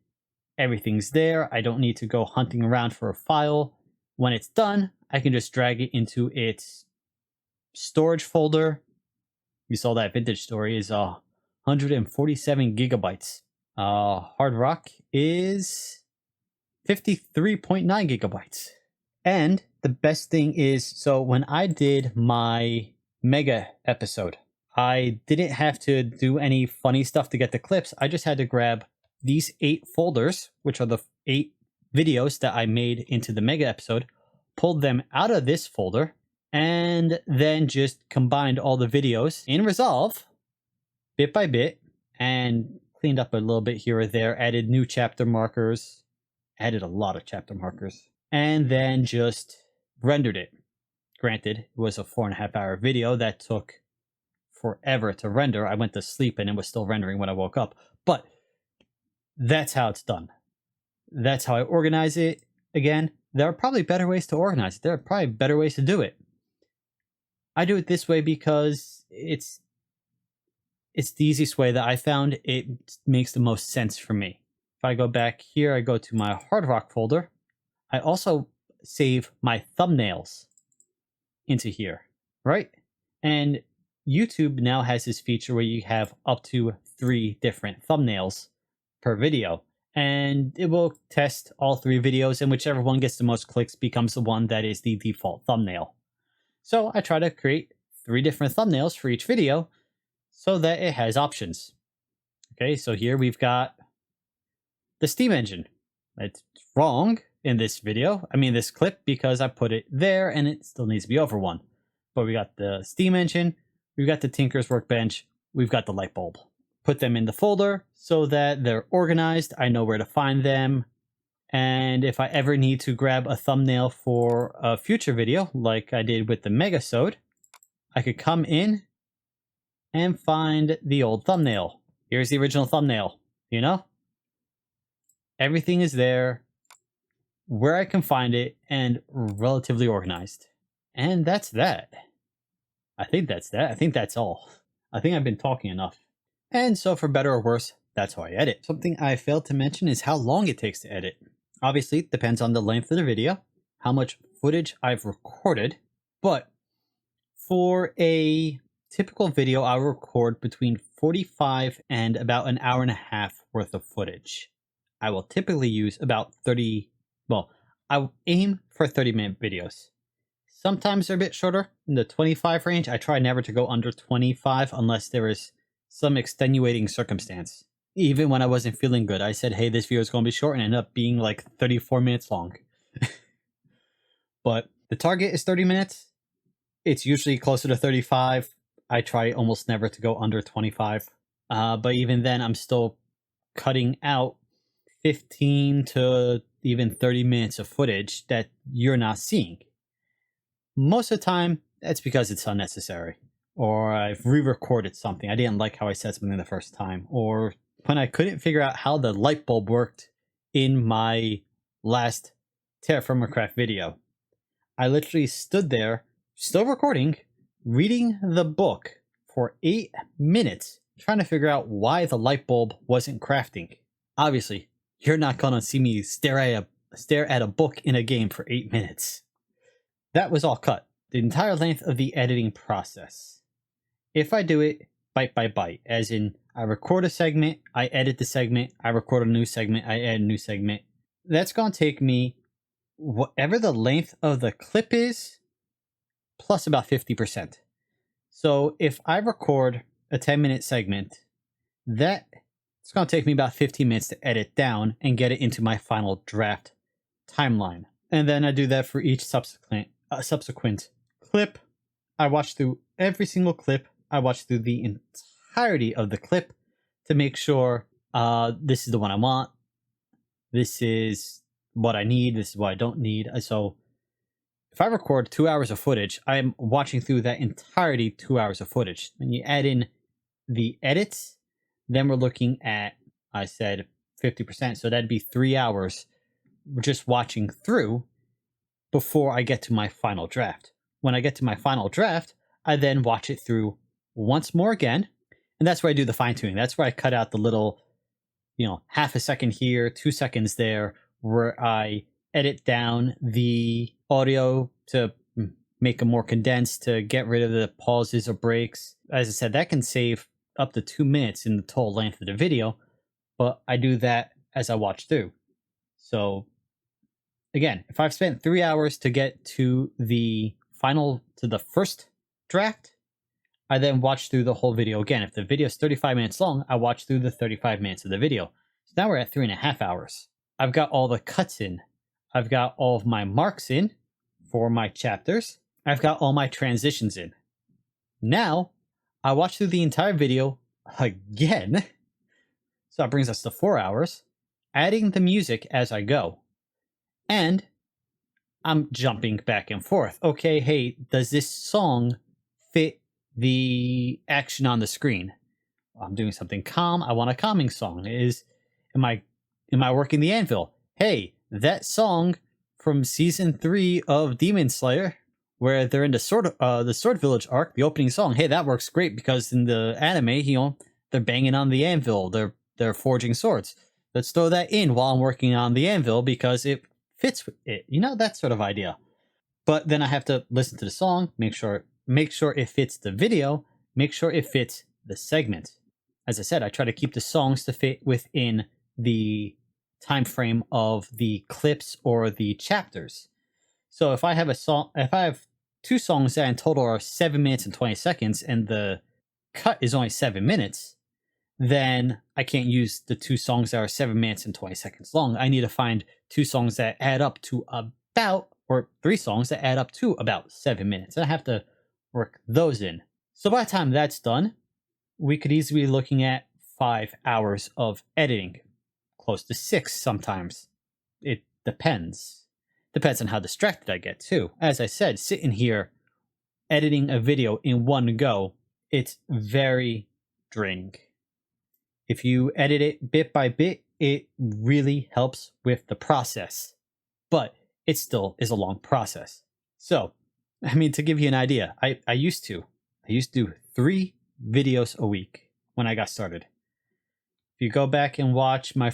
everything's there. I don't need to go hunting around for a file. When it's done, I can just drag it into its storage folder. You saw that vintage story is 147 gigabytes. Hard rock is 53.9 gigabytes. And the best thing is, so when I did my mega episode, I didn't have to do any funny stuff to get the clips. I just had to grab these 8 folders, which are the 8 videos that I made into the mega episode, pulled them out of this folder, and then just combined all the videos in Resolve bit by bit and cleaned up a little bit here or there, added new chapter markers, added a lot of chapter markers, and then just rendered it. Granted, it was a 4.5 hour video that took forever to render. I went to sleep and it was still rendering when I woke up, but that's how it's done. That's how I organize it. Again, there are probably better ways to organize it. There are probably better ways to do it. I do it this way because it's the easiest way that I found. It makes the most sense for me. If I go back here, I go to my hard rock folder. I also save my thumbnails into here, right? And YouTube now has this feature where you have up to 3 different thumbnails per video. And it will test all 3 videos, and whichever one gets the most clicks becomes the one that is the default thumbnail. So I try to create 3 different thumbnails for each video so that it has options. Okay, so here we've got the Steam engine. It's wrong in this video, this clip, because I put it there and it still needs to be over 1. But we got the Steam engine, we've got the Tinker's Workbench, we've got the light bulb. Put them in the folder so that they're organized. I know where to find them. And if I ever need to grab a thumbnail for a future video, like I did with the Megasode, I could come in and find the old thumbnail. Here's the original thumbnail, Everything is there, where I can find it, and relatively organized. And that's that. I think that's that. I think that's all. I think I've been talking enough. And so for better or worse, that's how I edit. Something I failed to mention is how long it takes to edit. Obviously, it depends on the length of the video, how much footage I've recorded, but for a typical video, I'll record between 45 and about an hour and a half worth of footage. I will typically use about 30, I aim for 30-minute videos. Sometimes they're a bit shorter, in the 25 range. I try never to go under 25 unless there is some extenuating circumstance. Even when I wasn't feeling good, I said, hey, this video is going to be short, and ended up being like 34 minutes long. But the target is 30 minutes. It's usually closer to 35. I try almost never to go under 25. But even then, I'm still cutting out 15 to even 30 minutes of footage that you're not seeing. Most of the time, that's because it's unnecessary. Or I've re-recorded something. I didn't like how I said something the first time. Or when I couldn't figure out how the light bulb worked in my last Terraform Craft video. I literally stood there, still recording, reading the book for 8 minutes, trying to figure out why the light bulb wasn't crafting. Obviously, you're not gonna see me stare at a book in a game for 8 minutes. That was all cut. The entire length of the editing process. If I do it bite by bite, as in I record a segment, I edit the segment, I record a new segment, I add a new segment, that's going to take me whatever the length of the clip is, plus about 50%. So if I record a 10-minute segment, that it's going to take me about 15 minutes to edit down and get it into my final draft timeline. And then I do that for each subsequent clip. I watch through every single clip. I watch through the entirety of the clip to make sure this is the one I want. This is what I need. This is what I don't need. So if I record 2 hours of footage, I'm watching through that entirety 2 hours of footage. When you add in the edits, then we're looking at, I said 50%. So that'd be 3 hours just watching through before I get to my final draft. When I get to my final draft, I then watch it through once more again. And that's where I do the fine tuning. That's where I cut out the little, half a second here, 2 seconds there, where I edit down the audio to make them more condensed, to get rid of the pauses or breaks. As I said, that can save up to 2 minutes in the total length of the video, but I do that as I watch through. So again, if I've spent 3 hours to get to the first draft, I then watch through the whole video again. If the video is 35 minutes long, I watch through the 35 minutes of the video. So now we're at 3.5 hours. I've got all the cuts in. I've got all of my marks in for my chapters. I've got all my transitions in. Now, I watch through the entire video again. So that brings us to 4 hours, adding the music as I go. And I'm jumping back and forth. Okay, hey, does this song fit the action on the screen? I'm doing something calm. I want a calming song. Am I working the anvil? Hey, that song from season 3 of Demon Slayer, where they're in the Sword Village arc, the opening song. Hey, that works great because in the anime, they're banging on the anvil. They're forging swords. Let's throw that in while I'm working on the anvil because it fits with it. That sort of idea. But then I have to listen to the song, make sure it fits the video, make sure it fits the segment. As I said, I try to keep the songs to fit within the time frame of the clips or the chapters. So if I have 2 songs that in total are 7 minutes and 20 seconds and the cut is only 7 minutes, then I can't use the 2 songs that are 7 minutes and 20 seconds long. I need to find 2 songs that add up to or 3 songs that add up to about 7 minutes. And I have to work those in. So by the time that's done, we could easily be looking at 5 hours of editing, close to 6 sometimes. It depends. Depends on how distracted I get too. As I said, sitting here editing a video in one go, it's very draining. If you edit it bit by bit, it really helps with the process, but it still is a long process. So, to give you an idea, I used to do 3 videos a week when I got started. If you go back and watch my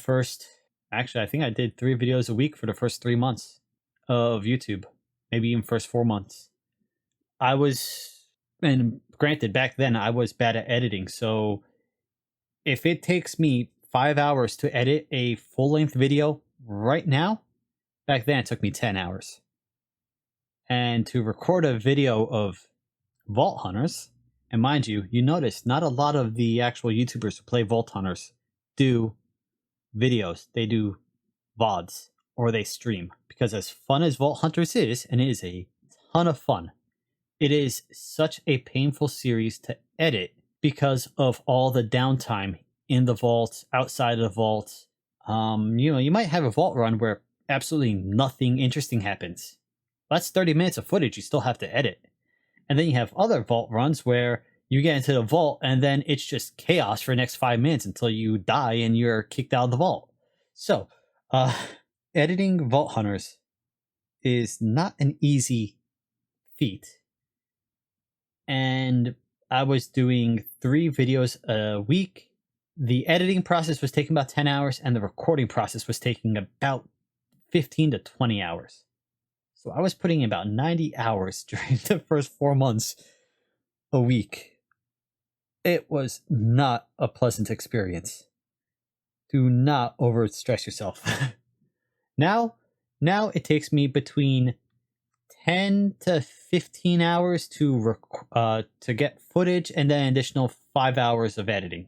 I think I did 3 videos a week for the first 3 months of YouTube, maybe even first 4 months. And granted, back then I was bad at editing, so if it takes me 5 hours to edit a full-length video right now, back then it took me 10 hours. And to record a video of Vault Hunters, and mind you notice not a lot of the actual YouTubers who play Vault Hunters do videos. They do VODs or they stream, because as fun as Vault Hunters is, and it is a ton of fun, it is such a painful series to edit because of all the downtime in the vault, outside of the vault. You might have a vault run where absolutely nothing interesting happens. That's 30 minutes of footage you still have to edit. And then you have other vault runs where you get into the vault and then it's just chaos for the next 5 minutes until you die and you're kicked out of the vault. So, editing Vault Hunters is not an easy feat. And I was doing 3 videos a week. The editing process was taking about 10 hours and the recording process was taking about 15 to 20 hours. So I was putting in about 90 hours during the first 4 months a week. It was not a pleasant experience. Do not overstress yourself. Now, Now it takes me between 10 to 15 hours to get footage, and then an additional 5 hours of editing.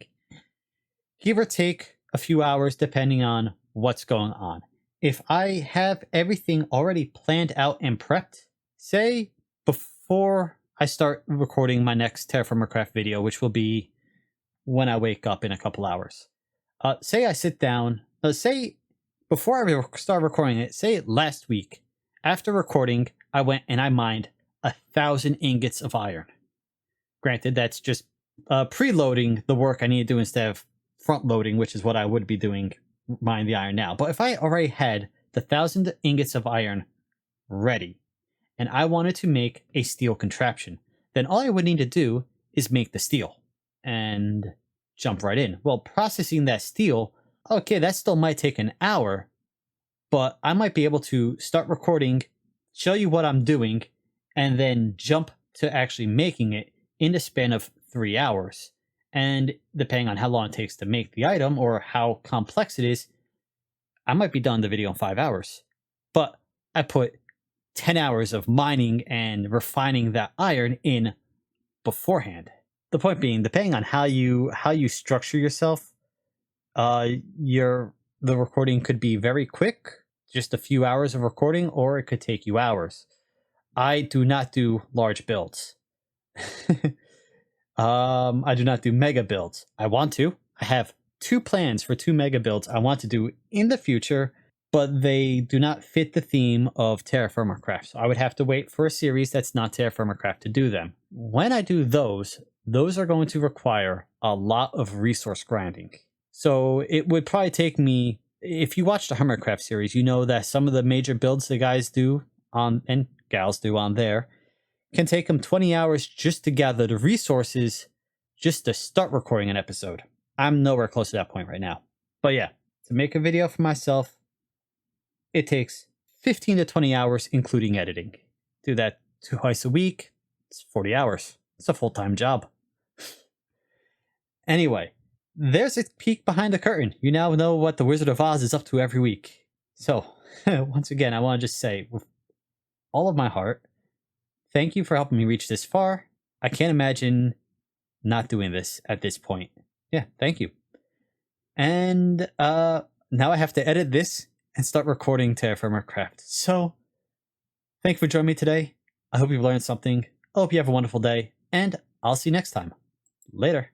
Give or take a few hours depending on what's going on. If I have everything already planned out and prepped, say before I start recording my next Terraformcraft video, which will be when I wake up in a couple hours. Say I sit down, say before I start recording it, say last week, after recording, I went and I mined 1,000 ingots of iron. Granted, that's just preloading the work I need to do instead of front loading, which is what I would be doing, mining the iron now. But if I already had the 1,000 ingots of iron ready, and I wanted to make a steel contraption, then all I would need to do is make the steel and jump right in. Well, processing that steel, okay, that still might take an hour, but I might be able to start recording, show you what I'm doing, and then jump to actually making it in the span of 3 hours. And depending on how long it takes to make the item or how complex it is, I might be done the video in 5 hours. But I put 10 hours of mining and refining that iron in beforehand. The point being, depending on how you structure yourself, the recording could be very quick, just a few hours of recording, or it could take you hours. I do not do large builds. I do not do mega builds. I want to. I have 2 plans for 2 mega builds I want to do in the future, but they do not fit the theme of Terraformcraft. So I would have to wait for a series that's not Terraformcraft to do them. When I do those are going to require a lot of resource grinding. So it would probably take me, if you watch the Hermitcraft series, you know that some of the major builds the guys do on, and gals do on there, can take them 20 hours just to gather the resources just to start recording an episode. I'm nowhere close to that point right now. But yeah, to make a video for myself, it takes 15 to 20 hours, including editing. Do that twice a week, it's 40 hours. It's a full-time job. Anyway, there's a peek behind the curtain. You now know what the Wizard of Oz is up to every week. So, once again, I want to just say, with all of my heart, thank you for helping me reach this far. I can't imagine not doing this at this point. Yeah, thank you. And now I have to edit this and start recording Terraformcraft. So, thank you for joining me today. I hope you've learned something. I hope you have a wonderful day, and I'll see you next time. Later.